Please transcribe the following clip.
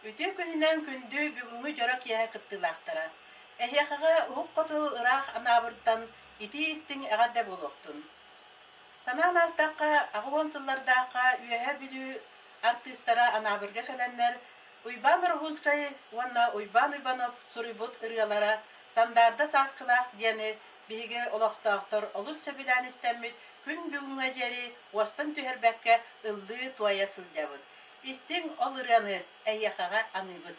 Үтө күнінен күнді бүгінгі жорок яһа кыттылақтара. Эхияқаға уһук қоту ырақ анабырттан ити истин әғадда болуқтун. Санаан астаққа, ағуон сыллардаққа үйәһә білүү артистара анабырға кәләннәр уйбан ұрғынскай, уанна уйбан-уйбанып сурибут ырыалара сандарда сасқылақ дені биге олақтақтыр олус сөбілән істәммит күн бүгінгі жері уастан түхербәкке ыллы туая сылжабыд. Истин ол ыраны әйяқаға аныбыд.